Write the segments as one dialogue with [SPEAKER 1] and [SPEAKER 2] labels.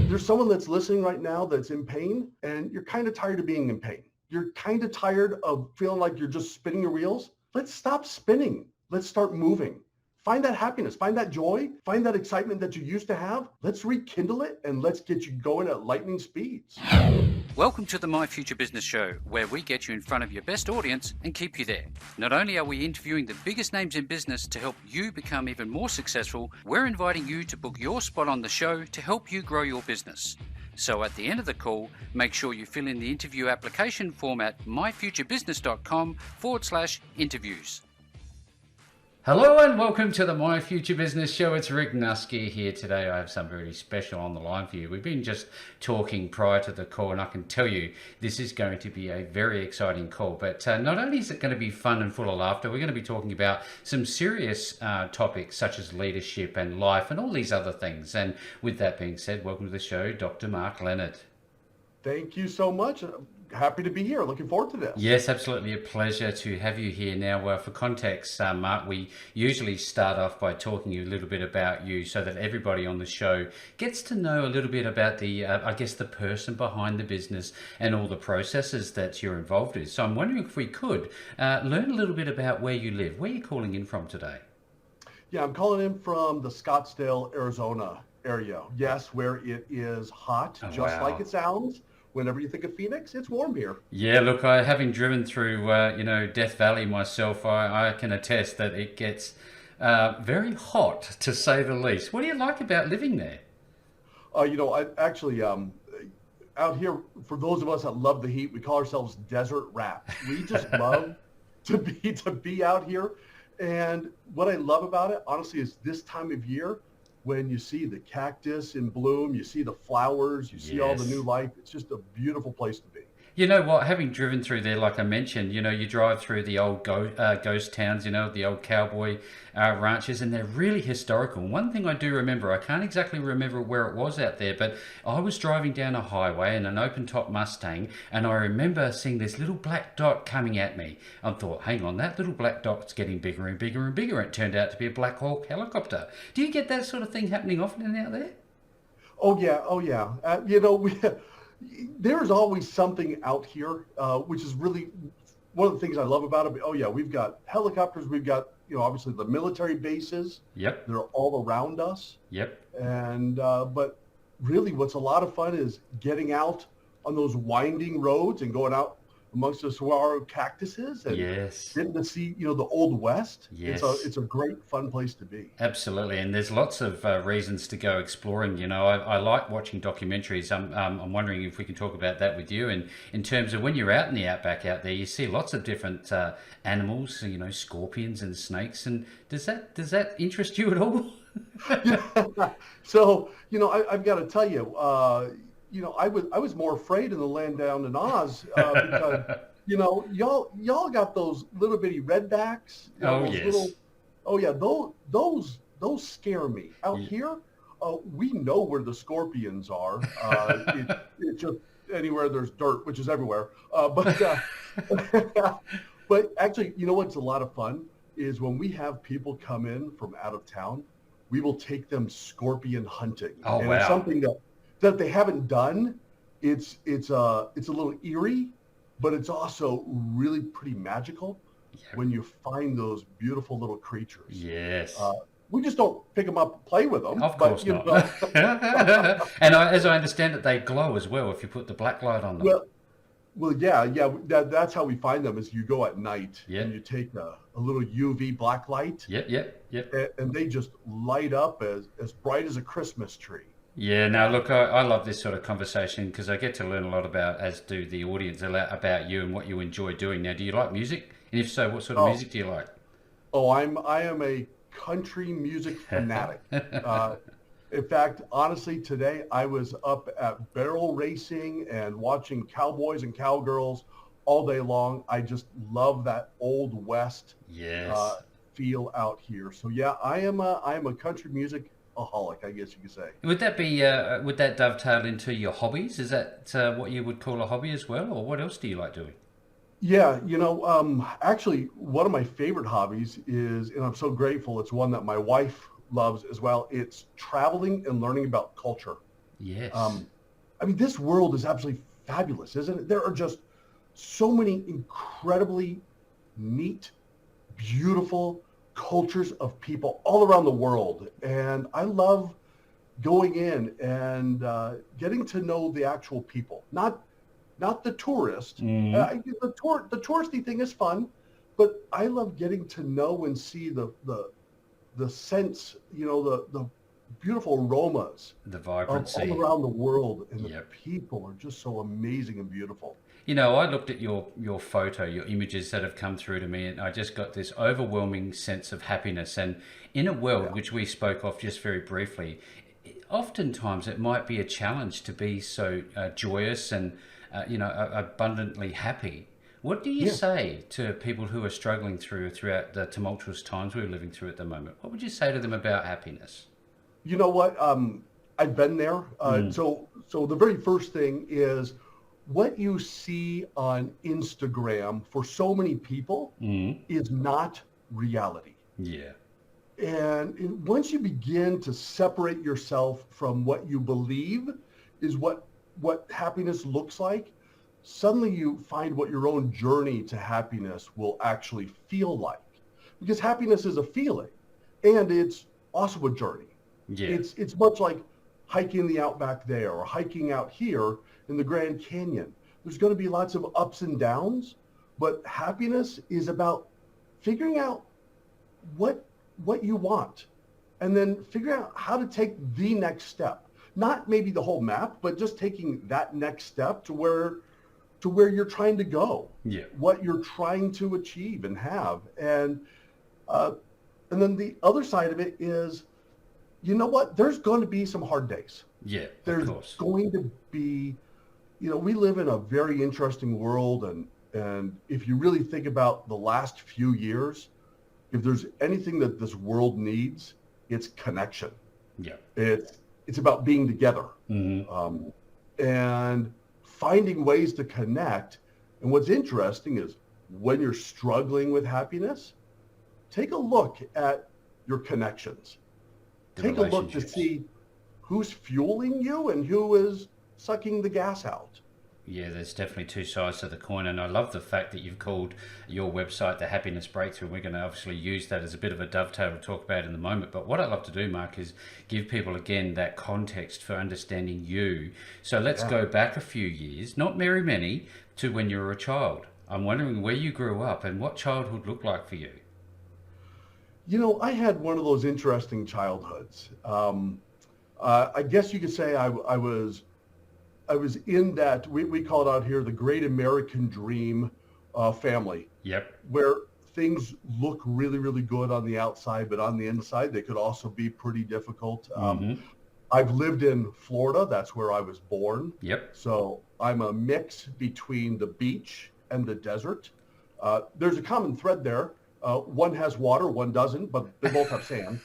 [SPEAKER 1] There's someone that's listening right now that's in pain, and you're kind of tired of being in pain. You're kind of tired of feeling like you're just spinning your wheels. Let's stop spinning. Let's start moving. Find that happiness, find that joy, find that excitement that you used to have. Let's rekindle it and let's get you going at lightning speeds.
[SPEAKER 2] Welcome to the My Future Business Show, where we get you in front of your best audience and keep you there. Not only are we interviewing the biggest names in business to help you become even more successful, we're inviting you to book your spot on the show to help you grow your business. So at the end of the call, make sure you fill in the interview application form at myfuturebusiness.com/interviews.
[SPEAKER 3] Hello and welcome to the My Future Business Show. It's Rick Nusky here today. I have something very special on the line for you. We've been just talking prior to the call, and I can tell you this is going to be a very exciting call. But not only is it going to be fun and full of laughter, we're going to be talking about some serious topics such as leadership and life and all these other things. And with that being said, welcome to the show, Dr. Mark Leonard.
[SPEAKER 1] Thank you so much. Happy to be here. Looking forward to this.
[SPEAKER 3] Yes, absolutely a pleasure to have you here. Now, for context, Mark, we usually start off by talking a little bit about you so that everybody on the show gets to know a little bit about the, the person behind the business and all the processes that you're involved with. So I'm wondering if we could learn a little bit about where you live. Where are you calling in from today?
[SPEAKER 1] Yeah, I'm calling in from the Scottsdale, Arizona area. Yes, where it is hot, like it sounds. Whenever you think of Phoenix, it's warm here.
[SPEAKER 3] Yeah, look, having driven through, Death Valley myself, I can attest that it gets very hot, to say the least. What do you like about living there?
[SPEAKER 1] I actually, out here, for those of us that love the heat, we call ourselves desert rats. We just love to be out here. And what I love about it, honestly, is this time of year, when you see the cactus in bloom, you see the flowers, you see all the new life. It's just a beautiful place to be.
[SPEAKER 3] You know what, having driven through there, like I mentioned, you drive through the old ghost towns, the old cowboy ranches, and they're really historical. One thing I do remember, I can't exactly remember where it was out there, but I was driving down a highway in an open-top Mustang, and I remember seeing this little black dot coming at me. I thought, hang on, that little black dot's getting bigger and bigger and bigger. It turned out to be a Black Hawk helicopter. Do you get that sort of thing happening often out there?
[SPEAKER 1] Oh, yeah. There's always something out here, which is really one of the things I love about it. Oh yeah, we've got helicopters, we've got, obviously the military bases.
[SPEAKER 3] Yep.
[SPEAKER 1] They're all around us.
[SPEAKER 3] Yep.
[SPEAKER 1] And, but really what's a lot of fun is getting out on those winding roads and going out amongst the saguaro cactuses and getting to see, the Old West.
[SPEAKER 3] Yes.
[SPEAKER 1] It's a great, fun place to be.
[SPEAKER 3] Absolutely. And there's lots of reasons to go exploring. I like watching documentaries. I'm wondering if we can talk about that with you. And in terms of when you're out in the outback out there, you see lots of different animals, scorpions and snakes. And does that interest you at all?
[SPEAKER 1] So, I've got to tell you, I was more afraid in the land down in Oz because, y'all got those little bitty redbacks. Those scare me. Out here, we know where the scorpions are. It's just anywhere there's dirt, which is everywhere. But actually, what's a lot of fun is when we have people come in from out of town, we will take them scorpion hunting.
[SPEAKER 3] Oh,
[SPEAKER 1] and
[SPEAKER 3] wow.
[SPEAKER 1] It's something that they haven't done. It's a little eerie, but it's also really pretty magical when you find those beautiful little creatures.
[SPEAKER 3] Yes.
[SPEAKER 1] We just don't pick them up and play with them.
[SPEAKER 3] Of course not. And as I understand it, they glow as well if you put the black light on them.
[SPEAKER 1] Well, yeah. That's how we find them. Is you go at night and you take a little UV black light.
[SPEAKER 3] Yep.
[SPEAKER 1] And they just light up as bright as a Christmas tree.
[SPEAKER 3] Yeah, now look, I love this sort of conversation because I get to learn a lot about, as do the audience, about you and what you enjoy doing. Now, do you like music? And if so, what sort of music do you like?
[SPEAKER 1] Oh, I am a country music fanatic. In fact, honestly, today I was up at barrel racing and watching cowboys and cowgirls all day long. I just love that Old West feel out here. So yeah, I am a country music aholic, I guess you could say.
[SPEAKER 3] Would that be would that dovetail into your hobbies? Is that what you would call a hobby as well, or what else do you like doing?
[SPEAKER 1] Yeah, actually, one of my favorite hobbies is, and I'm so grateful, it's one that my wife loves as well. It's traveling and learning about culture.
[SPEAKER 3] Yes.
[SPEAKER 1] I mean, this world is absolutely fabulous, isn't it? There are just so many incredibly neat, beautiful cultures of people all around the world. And I love going in and getting to know the actual people, not the tourist.
[SPEAKER 3] Mm.
[SPEAKER 1] The touristy thing is fun, but I love getting to know and see the sense, the beautiful aromas
[SPEAKER 3] The
[SPEAKER 1] of all
[SPEAKER 3] vibrancy.
[SPEAKER 1] around the world, and the
[SPEAKER 3] Yep.
[SPEAKER 1] people are just so amazing and beautiful.
[SPEAKER 3] You know, I looked at your photo, your images that have come through to me, and I just got this overwhelming sense of happiness. And in a world
[SPEAKER 1] Yeah,
[SPEAKER 3] which we spoke of just very briefly, oftentimes it might be a challenge to be so joyous and abundantly happy. What do you
[SPEAKER 1] yeah.
[SPEAKER 3] say to people who are struggling throughout the tumultuous times we're living through at the moment? What would you say to them about happiness?
[SPEAKER 1] You know what? I've been there.
[SPEAKER 3] Mm.
[SPEAKER 1] So the very first thing is what you see on Instagram for so many people
[SPEAKER 3] Mm.
[SPEAKER 1] is not reality.
[SPEAKER 3] Yeah.
[SPEAKER 1] And once you begin to separate yourself from what you believe is what happiness looks like, suddenly you find what your own journey to happiness will actually feel like. Because happiness is a feeling, and it's also a journey.
[SPEAKER 3] Yeah.
[SPEAKER 1] It's much like hiking the outback there or hiking out here in the Grand Canyon. There's going to be lots of ups and downs, but happiness is about figuring out what what you want and then figuring out how to take the next step. Not maybe the whole map, but just taking that next step to where you're trying to go,
[SPEAKER 3] Yeah.
[SPEAKER 1] what you're trying to achieve and have. Uh, and then the other side of it is, you know what? There's going to be some hard days.
[SPEAKER 3] Yeah. Of
[SPEAKER 1] There's
[SPEAKER 3] course.
[SPEAKER 1] going to be, we live in a very interesting world, and if you really think about the last few years, if there's anything that this world needs, it's connection.
[SPEAKER 3] Yeah.
[SPEAKER 1] It's about being together,
[SPEAKER 3] Mm-hmm.
[SPEAKER 1] and finding ways to connect. And what's interesting is when you're struggling with happiness, take a look at your connections.
[SPEAKER 3] The
[SPEAKER 1] Take a look to
[SPEAKER 3] relationships.
[SPEAKER 1] see who's fueling you and who is sucking the gas out.
[SPEAKER 3] Yeah, there's definitely two sides to the coin, and I love the fact that you've called your website the Happiness Breakthrough. We're going to obviously use that as a bit of a dovetail to talk about in the moment. But what I love to do, Mark, is give people again that context for understanding you. So let's
[SPEAKER 1] Yeah.
[SPEAKER 3] go back a few years, not very many, to when you were a child. I'm wondering where you grew up and what childhood looked like for you.
[SPEAKER 1] I had one of those interesting childhoods. I guess you could say I was in that we call it out here the Great American Dream family,
[SPEAKER 3] Yep.
[SPEAKER 1] where things look really, really good on the outside, but on the inside they could also be pretty difficult.
[SPEAKER 3] Mm-hmm.
[SPEAKER 1] I've lived in Florida. That's where I was born.
[SPEAKER 3] Yep.
[SPEAKER 1] So I'm a mix between the beach and the desert. There's a common thread there. One has water, one doesn't, but they both have sand.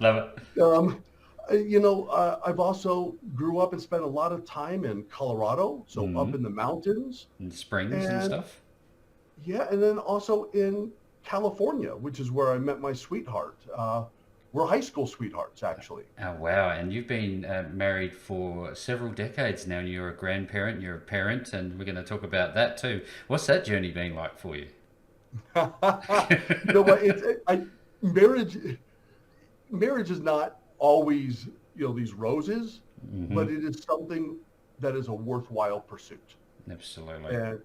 [SPEAKER 3] Love it.
[SPEAKER 1] Um, I've also grew up and spent a lot of time in Colorado, so up
[SPEAKER 3] Mm-hmm.
[SPEAKER 1] in the mountains,
[SPEAKER 3] And springs and
[SPEAKER 1] and
[SPEAKER 3] stuff.
[SPEAKER 1] yeah, and then also in California, which is where I met my sweetheart. We're high school sweethearts, actually.
[SPEAKER 3] Oh, wow. And you've been married for several decades now, and you're a grandparent, you're a parent, and we're going to talk about that too. What's that journey been like for you?
[SPEAKER 1] You know what? Marriage. Marriage is not always, these roses,
[SPEAKER 3] Hmm.
[SPEAKER 1] but it is something that is a worthwhile pursuit.
[SPEAKER 3] Absolutely.
[SPEAKER 1] And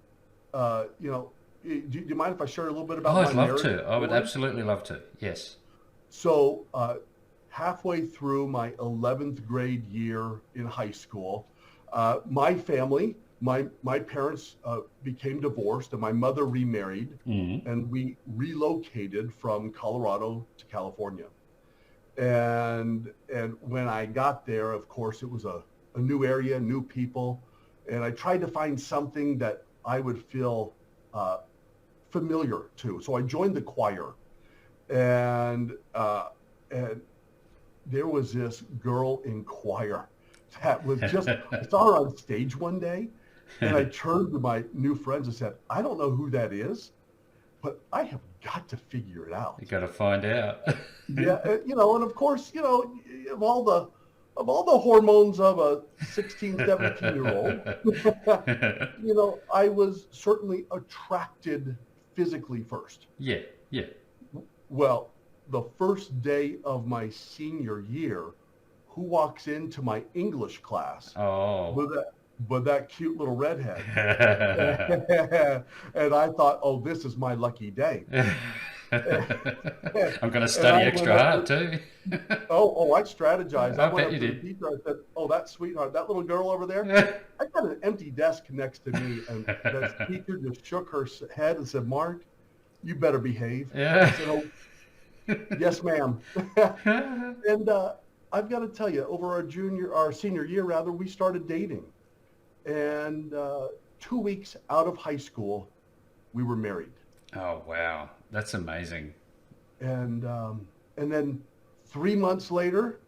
[SPEAKER 1] do you mind if I share a little bit
[SPEAKER 3] Oh,
[SPEAKER 1] about
[SPEAKER 3] I'd
[SPEAKER 1] my
[SPEAKER 3] love
[SPEAKER 1] marriage
[SPEAKER 3] to. I would
[SPEAKER 1] story?
[SPEAKER 3] absolutely love to. Yes.
[SPEAKER 1] So halfway through my 11th grade year in high school, my family, my parents became divorced, and my mother remarried,
[SPEAKER 3] Hmm.
[SPEAKER 1] and we relocated from Colorado to California. And when I got there, of course, it was a new area, new people, and I tried to find something that I would feel uh, familiar to. So I joined the choir, and and there was this girl in choir that was just, I saw her on stage one day, and I turned to my new friends and said, I don't know who that is, but I have got to figure it
[SPEAKER 3] You
[SPEAKER 1] out.
[SPEAKER 3] got to find out.
[SPEAKER 1] Yeah, and of course, of all the of all the hormones of a 16, 17-year-old, I was certainly attracted physically first.
[SPEAKER 3] Yeah, yeah.
[SPEAKER 1] Well, the first day of my senior year, who walks into my English class with that cute little redhead? And I thought, oh, this is my lucky day.
[SPEAKER 3] I'm going to study extra hard too.
[SPEAKER 1] I strategized. I went
[SPEAKER 3] bet
[SPEAKER 1] up
[SPEAKER 3] you
[SPEAKER 1] to the
[SPEAKER 3] did.
[SPEAKER 1] teacher. I said, "Oh, that sweetheart, that little girl over there." I got an empty desk next to me, and that teacher just shook her head and said, "Mark, you better behave." I said, "Oh, yes, ma'am." And I've got to tell you, over our senior year, rather, we started dating, and 2 weeks out of high school, we were married.
[SPEAKER 3] Oh, wow. That's amazing.
[SPEAKER 1] And then 3 months later,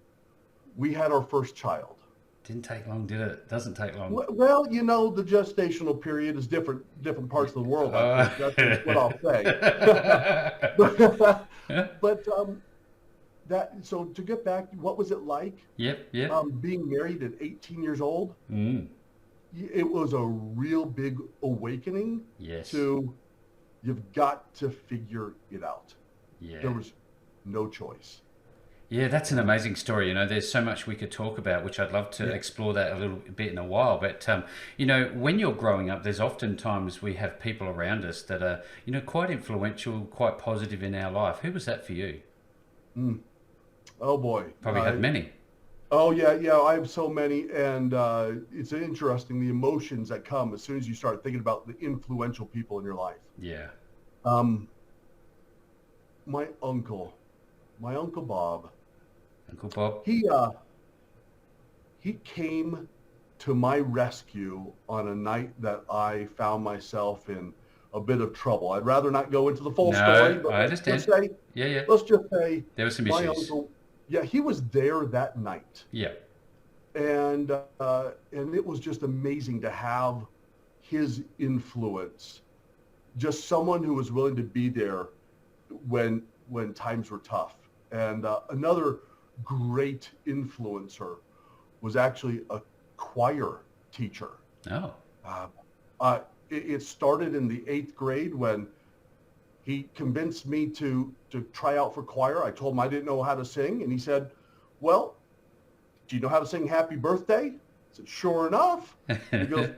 [SPEAKER 1] we had our first child.
[SPEAKER 3] Didn't take long, did it? Doesn't take long.
[SPEAKER 1] Well, the gestational period is different parts of the world. I think that's what I'll say. But so to get back, what was it like?
[SPEAKER 3] Yep.
[SPEAKER 1] Being married at 18 years old.
[SPEAKER 3] Mm.
[SPEAKER 1] It was a real big awakening.
[SPEAKER 3] Yes.
[SPEAKER 1] To you've got to figure it out.
[SPEAKER 3] Yeah.
[SPEAKER 1] There was no choice.
[SPEAKER 3] Yeah, that's an amazing story. There's so much we could talk about, which I'd love to explore that a little bit in a while. But, when you're growing up, there's often times we have people around us that are, quite influential, quite positive in our life. Who was that for you?
[SPEAKER 1] Oh, boy.
[SPEAKER 3] Probably had many.
[SPEAKER 1] Oh, yeah. I have so many. And it's interesting, the emotions that come as soon as you start thinking about the influential people in your life.
[SPEAKER 3] Yeah.
[SPEAKER 1] My uncle Bob.
[SPEAKER 3] Uncle Bob?
[SPEAKER 1] He came to my rescue on a night that I found myself in a bit of trouble. I'd rather not go into the full story, but
[SPEAKER 3] I understand.
[SPEAKER 1] Let's just say
[SPEAKER 3] there were some
[SPEAKER 1] my
[SPEAKER 3] issues.
[SPEAKER 1] uncle, he was there that night.
[SPEAKER 3] Yeah.
[SPEAKER 1] And it was just amazing to have his influence, just someone who was willing to be there when times were tough. And another great influencer was actually a choir teacher.
[SPEAKER 3] Oh.
[SPEAKER 1] It started in the 8th grade when he convinced me to try out for choir. I told him I didn't know how to sing, and he said, "Well, do you know how to sing Happy Birthday?" I said, "Sure enough." He goes,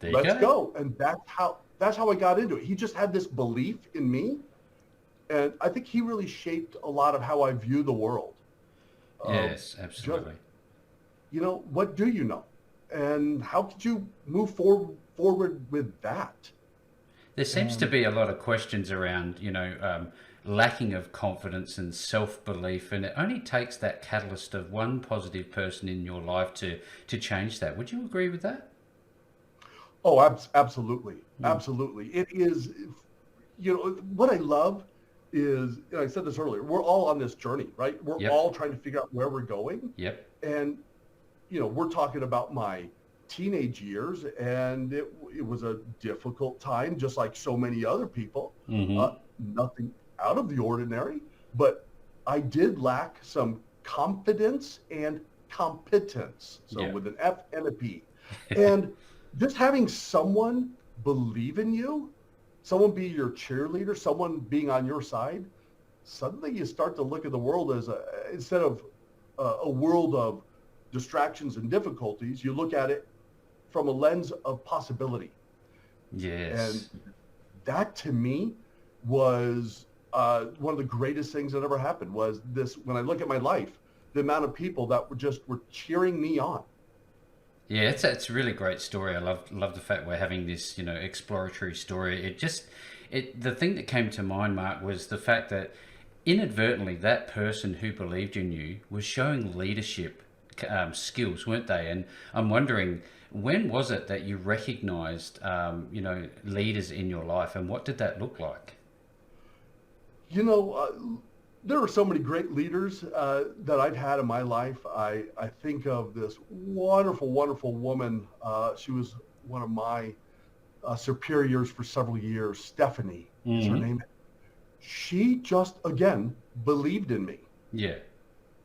[SPEAKER 1] "Let's go." And that's how I got into it. He just had this belief in me. And I think he really shaped a lot of how I view the world.
[SPEAKER 3] Yes, absolutely.
[SPEAKER 1] What do you know? And how could you move forward with that?
[SPEAKER 3] There seems to be a lot of questions around, lacking of confidence and self-belief, and it only takes that catalyst of one positive person in your life to change that. Would you agree with that?
[SPEAKER 1] Oh, absolutely. Absolutely. It is, what I love is, I said this earlier, we're all on this journey, right? We're all trying to figure out where we're going.
[SPEAKER 3] Yep.
[SPEAKER 1] And, we're talking about my teenage years, and it was a difficult time, just like so many other people.
[SPEAKER 3] Mm-hmm.
[SPEAKER 1] Nothing out of the ordinary, but I did lack some confidence and competence. So with an F and a P. And just having someone believe in you, someone be your cheerleader, someone being on your side, suddenly you start to look at the world as instead of a world of distractions and difficulties, you look at it from a lens of possibility.
[SPEAKER 3] Yes.
[SPEAKER 1] And that to me was one of the greatest things that ever happened was this, when I look at my life, the amount of people that were cheering me on.
[SPEAKER 3] Yeah, it's a really great story. I love the fact we're having this, exploratory story. The thing that came to mind, Mark, was the fact that inadvertently that person who believed in you was showing leadership skills, weren't they? And I'm wondering, when was it that you recognized, leaders in your life, and what did that look like?
[SPEAKER 1] There are so many great leaders that I've had in my life. I think of this wonderful, wonderful woman. She was one of my superiors for several years. Stephanie is her name. She just, again, believed in me.
[SPEAKER 3] Yeah.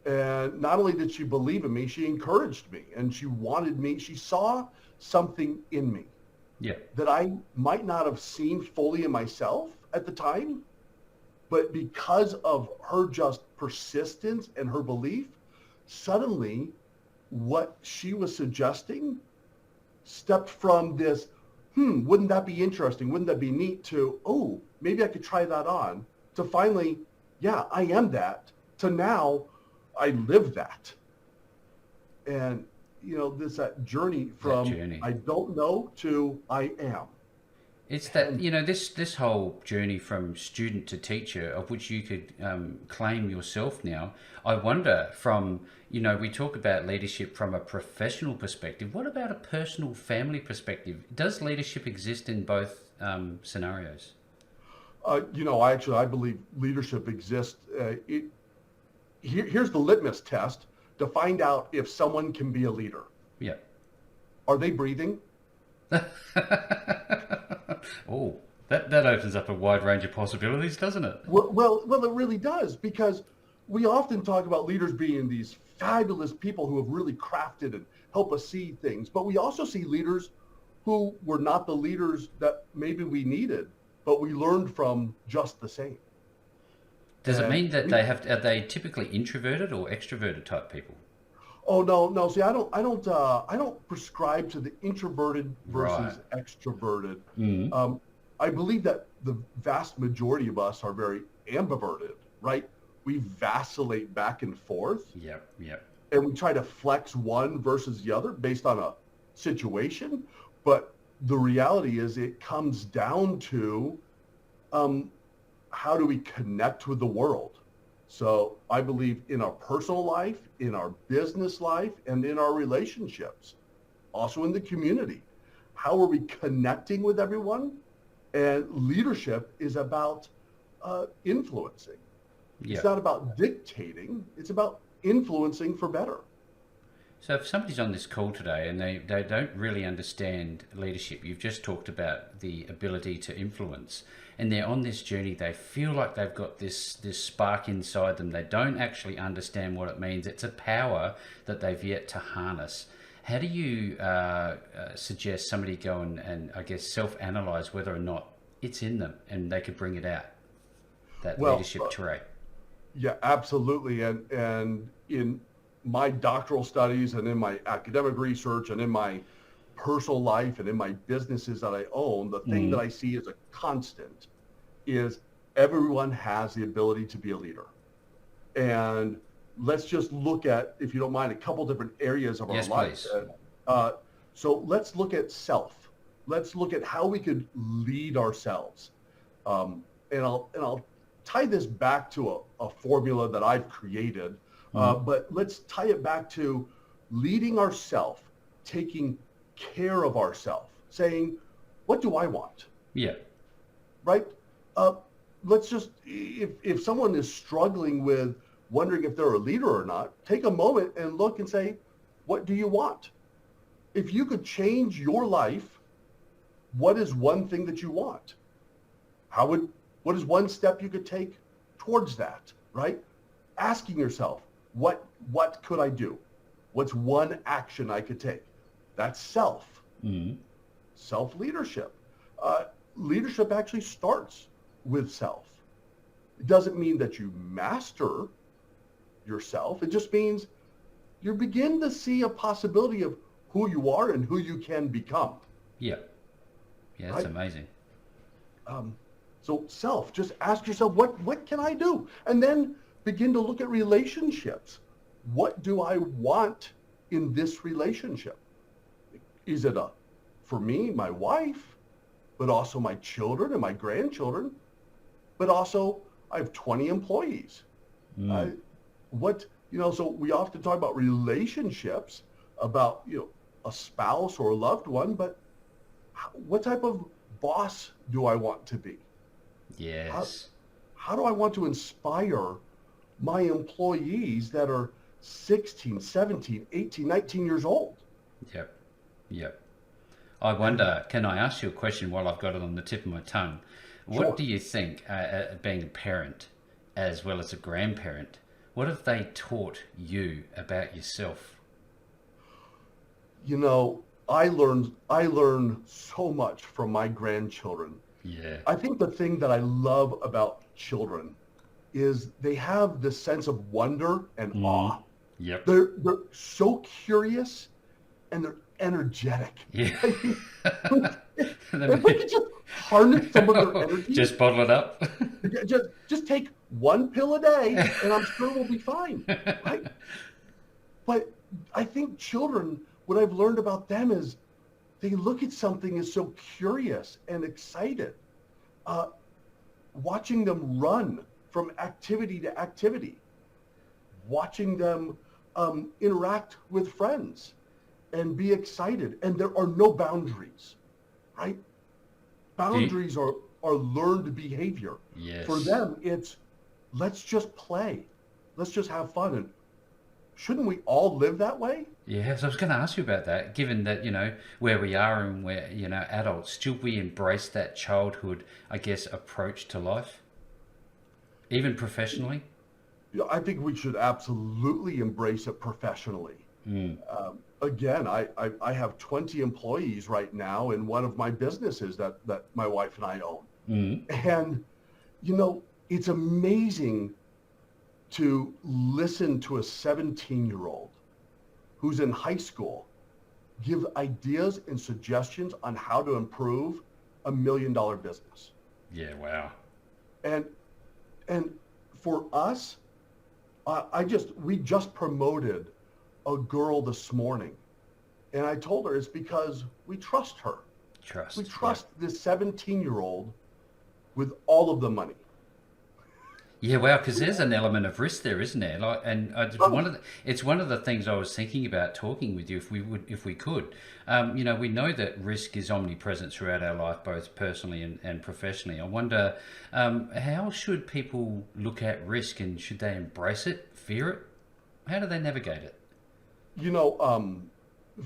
[SPEAKER 1] And not only did she believe in me, she encouraged me, and she wanted me. She saw something in me that I might not have seen fully in myself at the time, but because of her just persistence and her belief, suddenly what she was suggesting stepped from this, wouldn't that be interesting? Wouldn't that be neat, to, oh, maybe I could try that on, to finally, yeah, I am that, to now I live that. And, that journey from I don't know to I am.
[SPEAKER 3] It's that, this whole journey from student to teacher, of which you could claim yourself now. I wonder from, we talk about leadership from a professional perspective. What about a personal family perspective? Does leadership exist in both scenarios?
[SPEAKER 1] I believe leadership exists. Here's the litmus test to find out if someone can be a leader.
[SPEAKER 3] Yeah.
[SPEAKER 1] Are they breathing?
[SPEAKER 3] Oh, that opens up a wide range of possibilities, doesn't it?
[SPEAKER 1] Well, it really does, because we often talk about leaders being these fabulous people who have really crafted and help us see things. But we also see leaders who were not the leaders that maybe we needed, but we learned from just the same.
[SPEAKER 3] Does it mean that are they typically introverted or extroverted type people?
[SPEAKER 1] Oh, no. See, I don't prescribe to the introverted versus extroverted.
[SPEAKER 3] Mm-hmm.
[SPEAKER 1] I believe that the vast majority of us are very ambiverted, right? We vacillate back and forth.
[SPEAKER 3] Yep.
[SPEAKER 1] And we try to flex one versus the other based on a situation. But the reality is it comes down to how do we connect with the world? So I believe in our personal life, in our business life, and in our relationships, also in the community. How are we connecting with everyone? And leadership is about influencing. It's not about dictating. It's about influencing for better.
[SPEAKER 3] So if somebody's on this call today and they don't really understand leadership, you've just talked about the ability to influence, and they're on this journey, they feel like they've got this spark inside them. They don't actually understand what it means. It's a power that they've yet to harness. How do you suggest somebody go and I guess self-analyze whether or not it's in them and they could bring it out, that leadership trait?
[SPEAKER 1] Yeah, absolutely. And in my doctoral studies and in my academic research and in my personal life and in my businesses that I own, the thing that I see as a constant is everyone has the ability to be a leader. And let's just look at, if you don't mind, a couple different areas of our life. So let's look at self. Let's look at how we could lead ourselves. And I'll tie this back to a formula that I've created. But let's tie it back to leading ourself, taking care of ourselves, saying, what do I want?
[SPEAKER 3] Yeah.
[SPEAKER 1] Right? Let's just, if someone is struggling with wondering if they're a leader or not, take a moment and look and say, what do you want? If you could change your life, what is one thing that you want? What is one step you could take towards that, right? Asking yourself, what could I do? What's one action I could take? That's self. Self-leadership. Leadership actually starts with self. It doesn't mean that you master yourself. It just means you begin to see a possibility of who you are and who you can become.
[SPEAKER 3] Yeah, that's amazing.
[SPEAKER 1] So self, just ask yourself, what can I do? And then begin to look at relationships. What do I want in this relationship? Is it for me, my wife, but also my children and my grandchildren, but also I have 20 employees. So we often talk about relationships, about, a spouse or a loved one, but what type of boss do I want to be?
[SPEAKER 3] Yes.
[SPEAKER 1] How do I want to inspire my employees that are 16, 17, 18, 19 years old?
[SPEAKER 3] Yep. I wonder, can I ask you a question while I've got it on the tip of my tongue? What do you think, being a parent as well as a grandparent, What have they taught you about yourself?
[SPEAKER 1] You know, I learn so much from my grandchildren.
[SPEAKER 3] Yeah.
[SPEAKER 1] I think the thing that I love about children is they have this sense of wonder and awe.
[SPEAKER 3] Yep.
[SPEAKER 1] They're so curious and they're energetic.
[SPEAKER 3] Yeah.
[SPEAKER 1] If we could just harness some of their energy,
[SPEAKER 3] Just bottle it up.
[SPEAKER 1] just take one pill a day, and I'm sure we'll be fine. Right? But I think children, what I've learned about them is they look at something as so curious and excited. Watching them run from activity to activity, watching them interact with friends and be excited. And there are no boundaries, right? Boundaries are learned behavior.
[SPEAKER 3] Yes.
[SPEAKER 1] For them, it's let's just play. Let's just have fun. And shouldn't we all live that way?
[SPEAKER 3] Yeah, so I was going to ask you about that, given that, where we are and we're, adults, should we embrace that childhood, I guess, approach to life, even professionally?
[SPEAKER 1] Yeah, I think we should absolutely embrace it professionally. Again, I have 20 employees right now in one of my businesses that my wife and I own. And, it's amazing to listen to a 17-year-old who's in high school give ideas and suggestions on how to improve $1 million business.
[SPEAKER 3] Yeah, wow.
[SPEAKER 1] And for us, we just promoted a girl this morning, and I told her it's because we trust her. We trust this 17-year-old with all of the money.
[SPEAKER 3] Yeah, wow, because there's an element of risk there, isn't there? It's one of the things I was thinking about talking with you, if we could. We know that risk is omnipresent throughout our life, both personally and professionally. I wonder, how should people look at risk, and should they embrace it, fear it? How do they navigate it?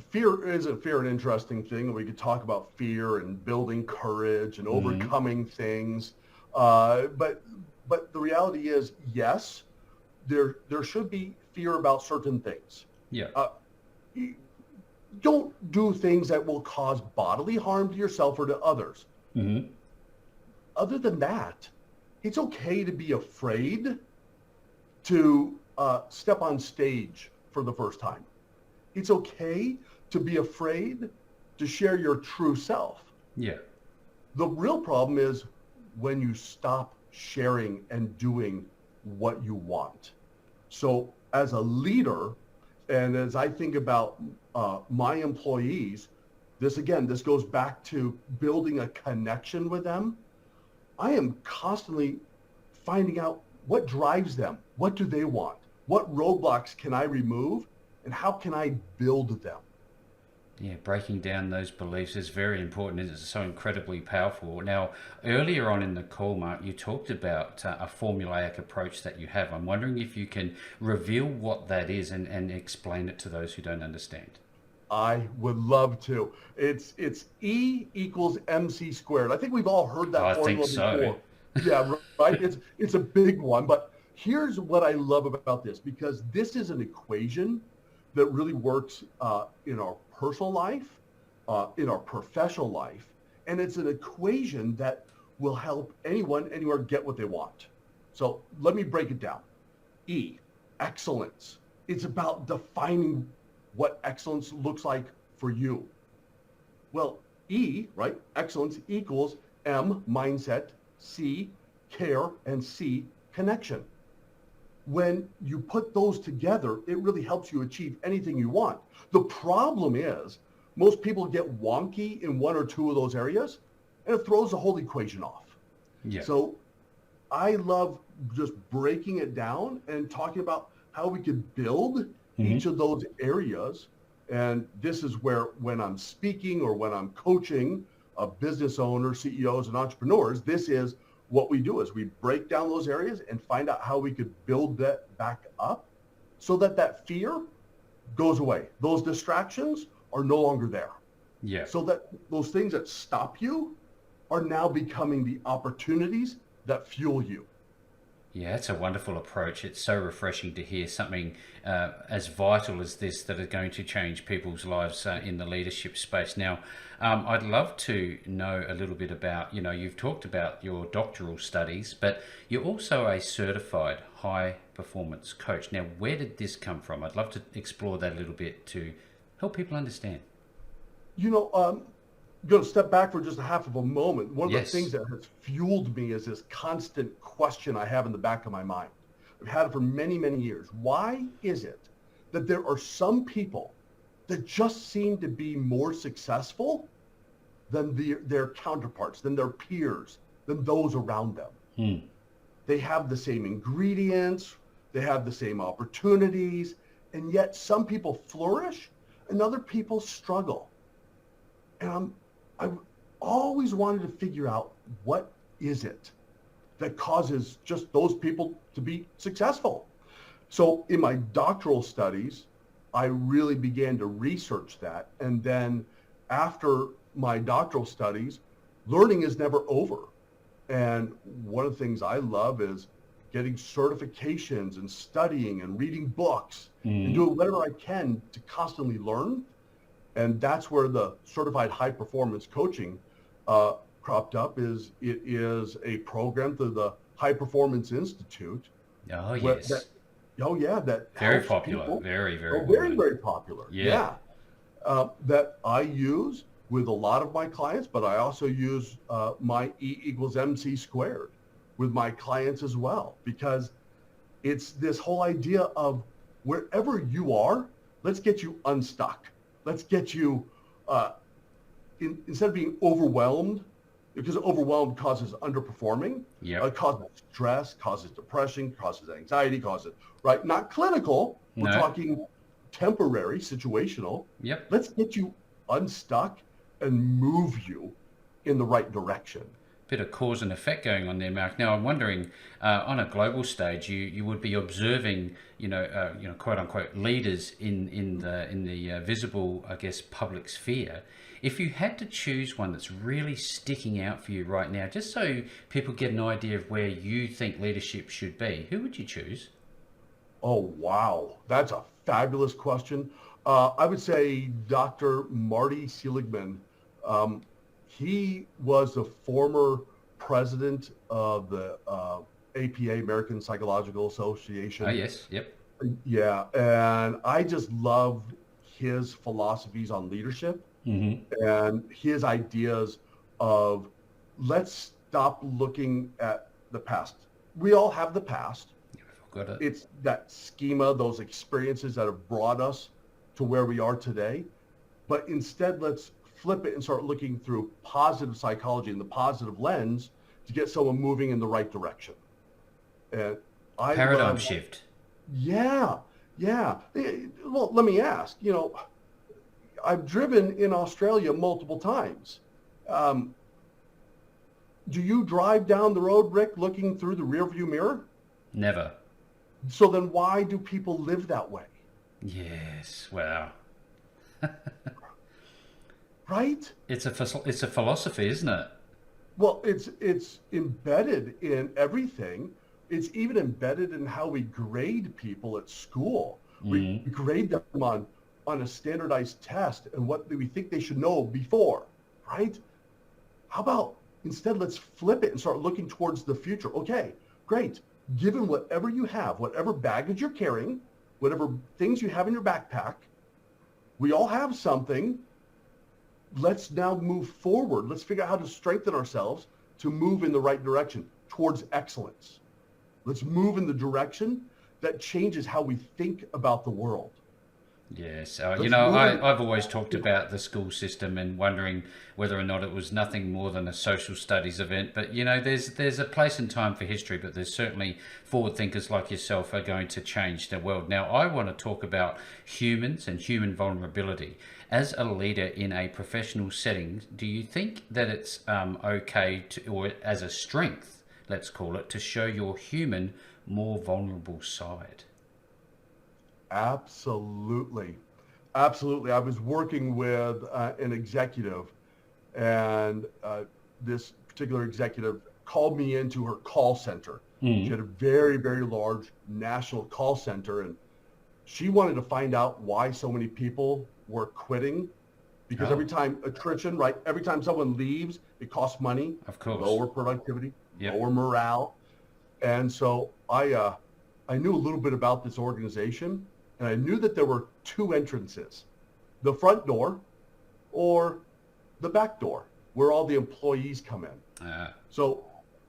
[SPEAKER 1] Fear an interesting thing. We could talk about fear and building courage and overcoming things, but the reality is, yes, there should be fear about certain things.
[SPEAKER 3] Yeah.
[SPEAKER 1] Don't do things that will cause bodily harm to yourself or to others. Other than that, it's okay to be afraid to step on stage for the first time. It's okay to be afraid to share your true self.
[SPEAKER 3] Yeah.
[SPEAKER 1] The real problem is when you stop sharing and doing what you want. So as a leader, and as I think about my employees, this goes back to building a connection with them. I am constantly finding out what drives them. What do they want? What roadblocks can I remove? And how can I build them?
[SPEAKER 3] Yeah, breaking down those beliefs is very important. It's so incredibly powerful. Now, earlier on in the call, Mark, you talked about a formulaic approach that you have. I'm wondering if you can reveal what that is and explain it to those who don't understand.
[SPEAKER 1] I would love to. It's E equals MC squared. I think we've all heard that formula before. Yeah, right. It's a big one. But here's what I love about this, because this is an equation that really works in our personal life, in our professional life, and it's an equation that will help anyone, anywhere get what they want. So let me break it down. E, excellence. It's about defining what excellence looks like for you. Well, E, right, excellence equals M, mindset, C, care, and C, connection. When you put those together, it really helps you achieve anything you want. The problem is most people get wonky in one or two of those areas, and it throws the whole equation off.
[SPEAKER 3] Yeah.
[SPEAKER 1] So I love just breaking it down and talking about how we could build each of those areas. And this is where, when I'm speaking or when I'm coaching business owners, CEOs, and entrepreneurs, this is what we do, is we break down those areas and find out how we could build that back up so that fear goes away. Those distractions are no longer there.
[SPEAKER 3] Yeah.
[SPEAKER 1] So that those things that stop you are now becoming the opportunities that fuel you.
[SPEAKER 3] Yeah, it's a wonderful approach. It's so refreshing to hear something as vital as this that are going to change people's lives in the leadership space. Now, I'd love to know a little bit about, you've talked about your doctoral studies, but you're also a certified high performance coach. Now, where did this come from? I'd love to explore that a little bit to help people understand.
[SPEAKER 1] Going to step back for just a half of a moment. One of the
[SPEAKER 3] Yes.
[SPEAKER 1] things that has fueled me is this constant question I have in the back of my mind. I've had it for many, many years. Why is it that there are some people that just seem to be more successful than their counterparts, than their peers, than those around them? They have the same ingredients, they have the same opportunities, and yet some people flourish and other people struggle. And I've always wanted to figure out, what is it that causes just those people to be successful? So in my doctoral studies, I really began to research that. And then after my doctoral studies, learning is never over. And one of the things I love is getting certifications and studying and reading books and doing whatever I can to constantly learn. And that's where the certified high performance coaching cropped up. It is a program through the High Performance Institute.
[SPEAKER 3] Oh, yes.
[SPEAKER 1] That
[SPEAKER 3] Very
[SPEAKER 1] helps
[SPEAKER 3] popular.
[SPEAKER 1] people.
[SPEAKER 3] Very, very
[SPEAKER 1] Very, very popular.
[SPEAKER 3] Yeah.
[SPEAKER 1] That I use with a lot of my clients, but I also use my E=MC² with my clients as well, because it's this whole idea of wherever you are, let's get you unstuck. Let's get you, instead of being overwhelmed, because overwhelmed causes underperforming, causes stress, causes depression, causes anxiety, right? Not clinical, we're talking temporary, situational. Let's get you unstuck and move you in the right direction.
[SPEAKER 3] Bit of cause and effect going on there, Mark. Now, I'm wondering, on a global stage, you would be observing, quote unquote, leaders in the visible, I guess, public sphere. If you had to choose one that's really sticking out for you right now, just so people get an idea of where you think leadership should be, who would you choose?
[SPEAKER 1] Oh, wow. That's a fabulous question. I would say Dr. Marty Seligman. He was the former president of the APA, American Psychological Association.
[SPEAKER 3] Oh, yes. Yep.
[SPEAKER 1] Yeah. And I just loved his philosophies on leadership and his ideas of, let's stop looking at the past. We all have the past. It's that schema, those experiences that have brought us to where we are today. But instead, let's flip it and start looking through positive psychology and the positive lens to get someone moving in the right direction. And
[SPEAKER 3] paradigm shift.
[SPEAKER 1] Yeah. Well, let me ask, I've driven in Australia multiple times. Do you drive down the road, Rick, looking through the rearview mirror?
[SPEAKER 3] Never.
[SPEAKER 1] So then why do people live that way?
[SPEAKER 3] Yes. Wow.
[SPEAKER 1] Right?
[SPEAKER 3] It's a philosophy, isn't it?
[SPEAKER 1] Well, it's embedded in everything. It's even embedded in how we grade people at school. We grade them on a standardized test and what we think they should know before, right? How about instead, let's flip it and start looking towards the future. Okay, great. Given whatever you have, whatever baggage you're carrying, whatever things you have in your backpack, we all have something. Let's now move forward. Let's figure out how to strengthen ourselves to move in the right direction towards excellence. Let's move in the direction that changes how we think about the world.
[SPEAKER 3] Yes. I've always talked about the school system and wondering whether or not it was nothing more than a social studies event. But, there's a place and time for history, but there's certainly forward thinkers like yourself are going to change the world. Now, I want to talk about humans and human vulnerability. As a leader in a professional setting, do you think that it's okay to, or as a strength, let's call it, to show your human, more vulnerable side?
[SPEAKER 1] Absolutely. I was working with an executive, and this particular executive called me into her call center She had a very, very large national call center, and she wanted to find out why so many people were quitting. Because every time attrition, right? Every time someone leaves, it costs money.
[SPEAKER 3] Of course.
[SPEAKER 1] Lower productivity,
[SPEAKER 3] Yep.
[SPEAKER 1] lower morale. And so I knew a little bit about this organization, and I knew that there were two entrances: the front door or the back door, where all the employees come in. So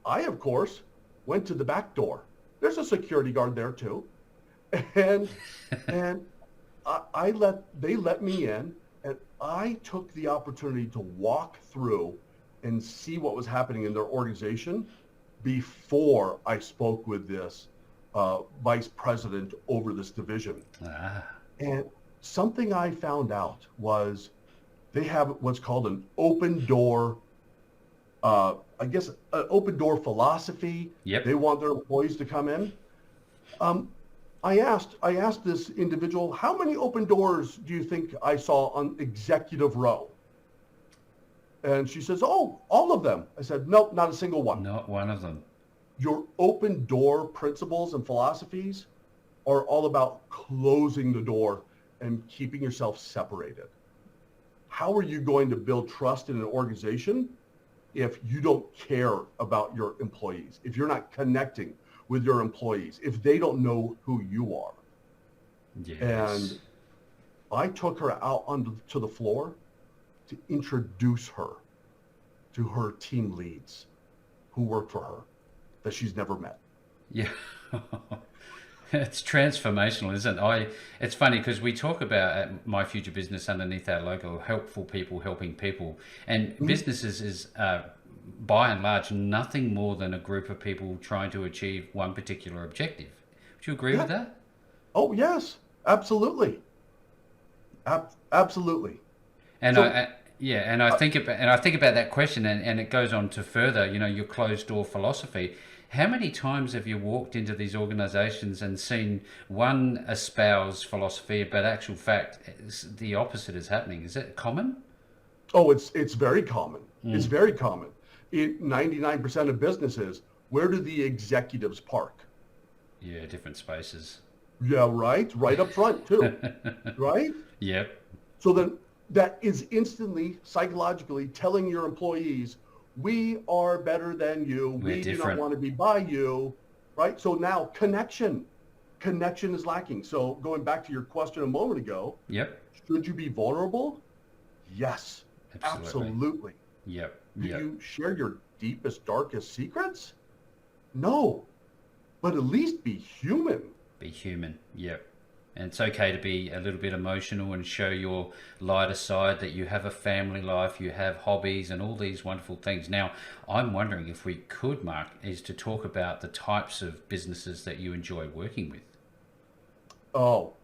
[SPEAKER 1] I, of course, went to the back door. There's a security guard there too, and they let me in, and I took the opportunity to walk through and see what was happening in their organization before I spoke with this vice president over this division. And something I found out was they have what's called an open door, an open door philosophy.
[SPEAKER 3] Yep.
[SPEAKER 1] They want their employees to come in. I asked this individual, how many open doors do you think I saw on executive row? And she says, oh, all of them. I said, nope, not a single one.
[SPEAKER 3] Not one of them.
[SPEAKER 1] Your open door principles and philosophies are all about closing the door and keeping yourself separated. How are you going to build trust in an organization if you don't care about your employees, if you're not connecting with your employees, if they don't know who you are?
[SPEAKER 3] Yes.
[SPEAKER 1] And I took her out onto the floor to introduce her to her team leads who work for her that she's never met.
[SPEAKER 3] Yeah. It's transformational, isn't it? It's funny because we talk about at My Future Business underneath our logo, helpful people helping people. And businesses is, by and large, nothing more than a group of people trying to achieve one particular objective. Would you agree with that?
[SPEAKER 1] Oh, yes, absolutely. Absolutely.
[SPEAKER 3] And
[SPEAKER 1] So-
[SPEAKER 3] I think about that question, and it goes on to further, your closed door philosophy. How many times have you walked into these organizations and seen one espouse philosophy, but actual fact, the opposite is happening? Is it common?
[SPEAKER 1] Oh, it's very common. It's very common. In 99% of businesses, where do the executives park?
[SPEAKER 3] Yeah, different spaces.
[SPEAKER 1] Yeah, right up front too, right?
[SPEAKER 3] Yep.
[SPEAKER 1] So then that is instantly psychologically telling your employees, we are better than you.
[SPEAKER 3] We're
[SPEAKER 1] We do not
[SPEAKER 3] different.
[SPEAKER 1] want to be by you, right? So now connection is lacking. So going back to your question a moment ago,
[SPEAKER 3] Yep.
[SPEAKER 1] should you be vulnerable? Yes,
[SPEAKER 3] Absolutely.
[SPEAKER 1] absolutely.
[SPEAKER 3] Yep.
[SPEAKER 1] Do
[SPEAKER 3] Yep.
[SPEAKER 1] you share your deepest, darkest secrets? No, but at least be human.
[SPEAKER 3] Be human. Yep. And it's okay to be a little bit emotional and show your lighter side, that you have a family life, you have hobbies and all these wonderful things. Now, I'm wondering if we could, Mark, is to talk about the types of businesses that you enjoy working with.
[SPEAKER 1] Oh,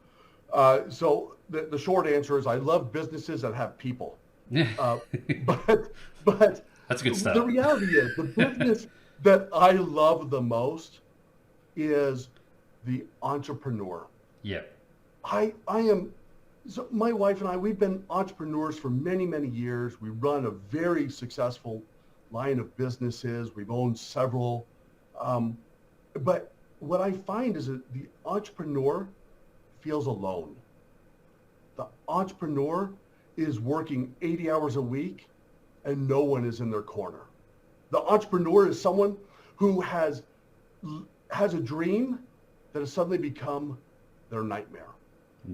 [SPEAKER 1] so the short answer is I love businesses that have people. But
[SPEAKER 3] That's a good start.
[SPEAKER 1] the reality is the business that I love the most is the entrepreneur.
[SPEAKER 3] Yep.
[SPEAKER 1] So my wife and I, we've been entrepreneurs for many, many years. We run a very successful line of businesses. We've owned several. But what I find is that the entrepreneur feels alone. The entrepreneur is working 80 hours a week and no one is in their corner. The entrepreneur is someone who has a dream that has suddenly become their nightmare.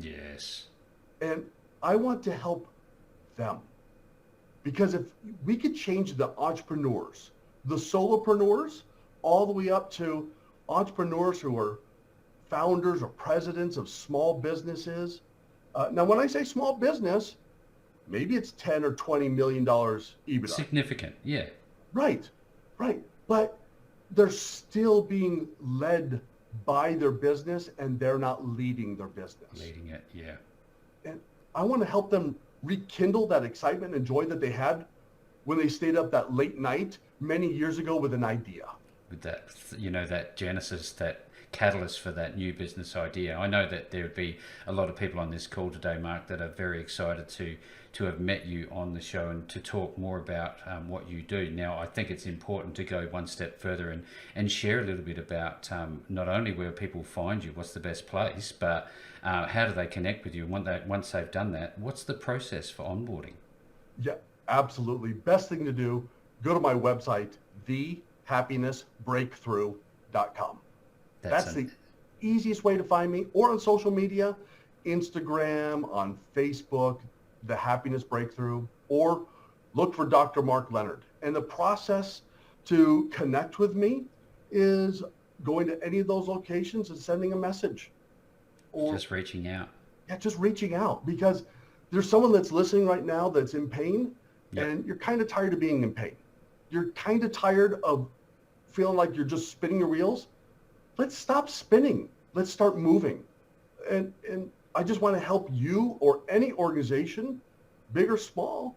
[SPEAKER 3] Yes.
[SPEAKER 1] And I want to help them, because if we could change the entrepreneurs, the solopreneurs, all the way up to entrepreneurs who are founders or presidents of small businesses. Now, when I say small business, maybe it's 10 or $20 million EBITDA.
[SPEAKER 3] Significant. Yeah.
[SPEAKER 1] Right. But they're still being led by their business and they're not leading their business.
[SPEAKER 3] Leading it. Yeah.
[SPEAKER 1] And I want to help them rekindle that excitement and joy that they had when they stayed up that late night many years ago with an idea.
[SPEAKER 3] With that, that genesis, that catalyst for that new business idea? I know that there would be a lot of people on this call today, Mark, that are very excited to have met you on the show and to talk more about what you do. Now, I think it's important to go one step further and share a little bit about not only where people find you, what's the best place, but how do they connect with you? And once they've done that, what's the process for onboarding?
[SPEAKER 1] Yeah, absolutely. Best thing to do, go to my website, thehappinessbreakthrough.com. That's the easiest way to find me, or on social media, Instagram, on Facebook, The Happiness Breakthrough, or look for Dr. Mark Leonard. And the process to connect with me is going to any of those locations and sending a message. Or
[SPEAKER 3] just reaching out.
[SPEAKER 1] Yeah, just reaching out, because there's someone that's listening right now that's in pain,
[SPEAKER 3] Yep.
[SPEAKER 1] and you're kind of tired of being in pain. You're kind of tired of feeling like you're just spinning your wheels. Let's stop spinning. Let's start moving. And I just want to help you or any organization, big or small,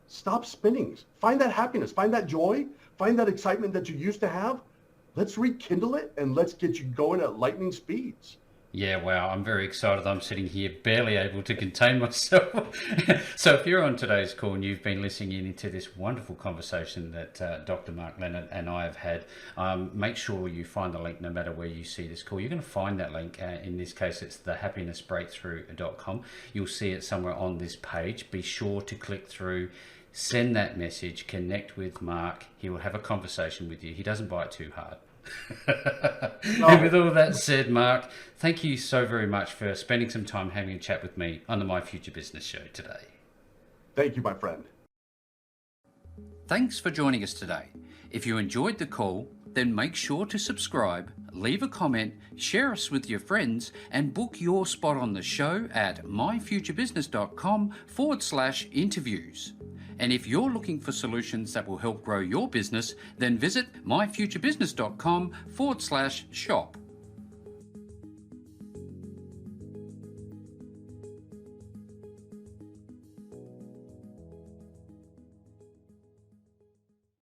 [SPEAKER 1] stop spinning. Find that happiness, find that joy, find that excitement that you used to have. Let's rekindle it, and let's get you going at lightning speeds.
[SPEAKER 3] Yeah, wow, I'm very excited. I'm sitting here barely able to contain myself. So if you're on today's call and you've been listening into this wonderful conversation that Dr. Mark Leonard and I have had, make sure you find the link no matter where you see this call. You're going to find that link. In this case, it's thehappinessbreakthrough.com. You'll see it somewhere on this page. Be sure to click through, send that message, connect with Mark. He will have a conversation with you. He doesn't bite too hard. And with all that said, Mark, thank you so very much for spending some time having a chat with me on the My Future Business show today.
[SPEAKER 1] Thank you, my friend.
[SPEAKER 2] Thanks for joining us today. If you enjoyed the call, then make sure to subscribe, leave a comment, share us with your friends, and book your spot on the show at myfuturebusiness.com/interviews. And if you're looking for solutions that will help grow your business, then visit myfuturebusiness.com/shop.